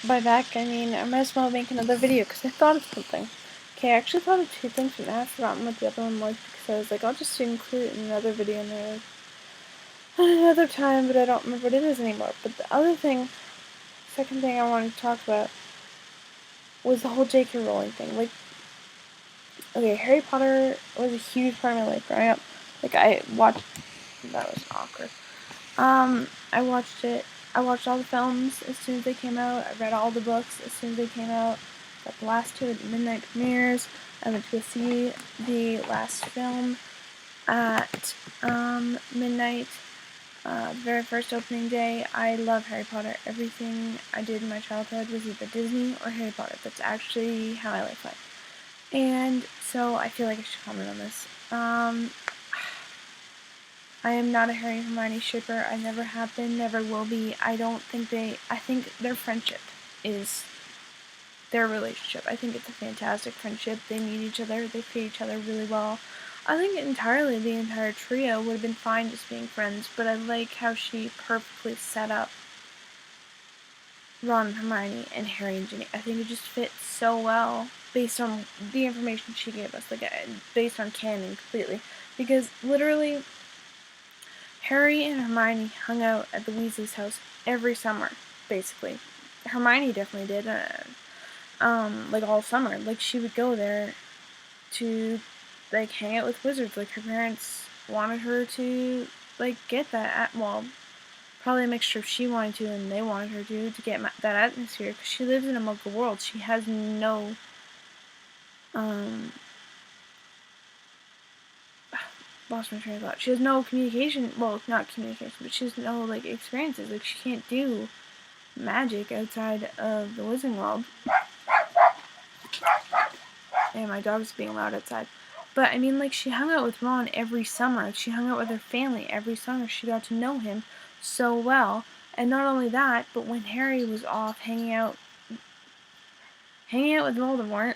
by back, I mean, I might as well make another video because I thought of something. Okay, I actually thought of two things, and I've forgotten what the other one was because I was like, I'll just include it in another video another time, but I don't remember what it is anymore. But the other thing, second thing I wanted to talk about was the whole J.K. Rowling thing. Like, okay, Harry Potter was a huge part of my life growing up. Like, I watched, that was awkward. I watched it. I watched all the films as soon as they came out. I read all the books as soon as they came out. Got the last two at the midnight premieres. I went to go see the last film at midnight. The very first opening day. I love Harry Potter. Everything I did in my childhood was either Disney or Harry Potter. That's actually how I like life. And so I feel like I should comment on this. I am not a Harry and Hermione shipper. I never have been, never will be. I think their friendship is their relationship. I think it's a fantastic friendship. They meet each other, they fit each other really well. I think the entire trio would have been fine just being friends, but I like how she perfectly set up Ron and Hermione and Harry and Ginny. I think it just fits so well based on the information she gave us, like based on canon completely. Because literally, Harry and Hermione hung out at the Weasley's house every summer, basically. Hermione definitely did, like all summer. Like she would go there to, like, hang out with wizards. Like her parents wanted her to, like, get that. Well, probably a mixture of she wanted to and they wanted her to get that atmosphere because she lives in a Muggle world. She has no, lost my train of thought. She has no communication. Well, not communication, but she has no like experiences. Like she can't do magic outside of the Wizarding World. And my dog's being loud outside. But I mean, like, she hung out with Ron every summer. She hung out with her family every summer. She got to know him so well. And not only that, but when Harry was off hanging out with Voldemort,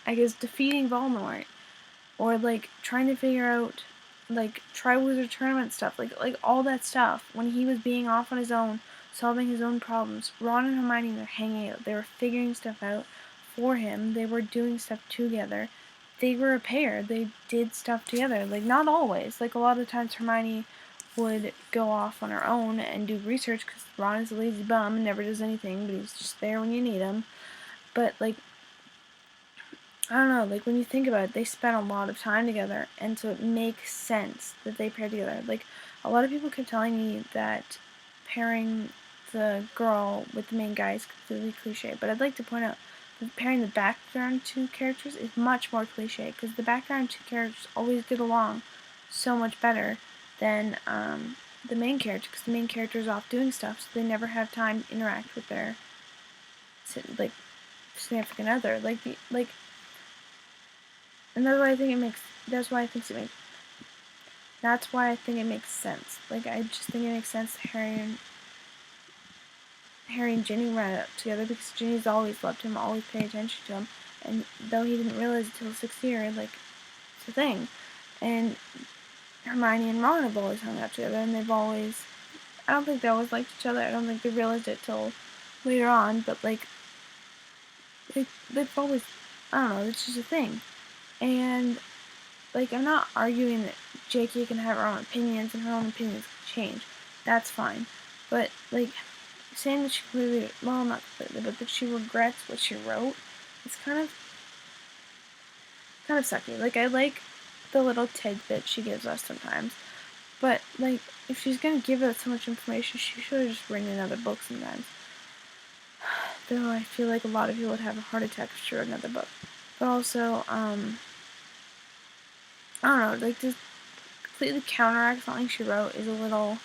I guess defeating Voldemort, or like trying to figure out like Triwizard Tournament stuff, like all that stuff. When he was being off on his own, solving his own problems, Ron and Hermione were hanging out. They were figuring stuff out for him. They were doing stuff together. They were a pair. They did stuff together. Like not always. Like a lot of times Hermione would go off on her own and do research because Ron is a lazy bum and never does anything, but he's just there when you need him. But like I don't know, like when you think about it, they spent a lot of time together, and so it makes sense that they paired together. Like a lot of people kept telling me that pairing the girl with the main guy is completely cliche, but I'd like to point out that pairing the background two characters is much more cliche because the background two characters always get along so much better than the main character because the main character is off doing stuff, so they never have time to interact with their like significant other. And that's why I think it makes. That's why I think it makes. That's why I think it makes sense. Like I just think it makes sense that Harry and Ginny ran up together because Ginny's always loved him, always paid attention to him, and though he didn't realize it till the 6th year, like it's a thing. And Hermione and Ron have always hung out together, and they've always. I don't think they always liked each other. I don't think they realized it till later on, but like they've always. I don't know. It's just a thing, and like, I'm not arguing that JK can have her own opinions and her own opinions can change. That's fine. But, like, saying that she completely, well, not completely, but that she regrets what she wrote, it's kind of sucky. Like, I like the little tidbit she gives us sometimes. But, like, if she's gonna give us so much information, she should have just written another book sometimes. Though I feel like a lot of people would have a heart attack if she wrote another book. But also, I don't know, like, this completely counteract something she wrote is a little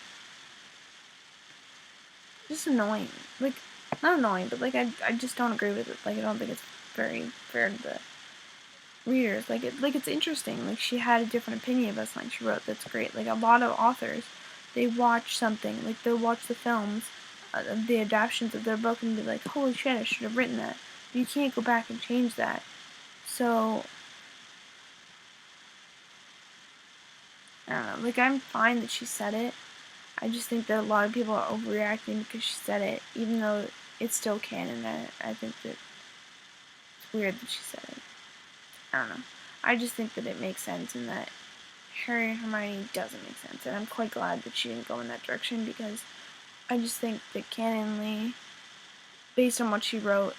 just annoying. Like, not annoying, but like I just don't agree with it. Like I don't think it's very fair to the readers. Like it's interesting. Like she had a different opinion about something she wrote. That's great. Like a lot of authors, they watch something, like they'll watch the films, the adaptations of their book, and be like, holy shit, I should have written that. But you can't go back and change that. So I don't know. Like I'm fine that she said it. I just think that a lot of people are overreacting because she said it, even though it's still canon. I think that it's weird that she said it. I don't know. I just think that it makes sense and that Harry and Hermione doesn't make sense. And I'm quite glad that she didn't go in that direction because I just think that canonly, based on what she wrote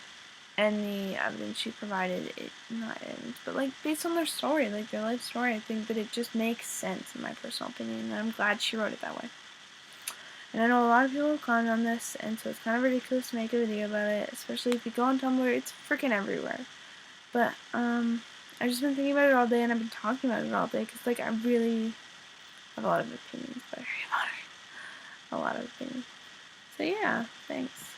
and the evidence she provided, not evidence, but like based on their story, like their life story, I think that it just makes sense in my personal opinion. And I'm glad she wrote it that way. And I know a lot of people have commented on this, and so it's kind of ridiculous to make a video about it, especially if you go on Tumblr, it's freaking everywhere. But, I've just been thinking about it all day, and I've been talking about it all day, because, like, I really have a lot of opinions about Harry Potter. A lot of opinions. So, yeah, thanks.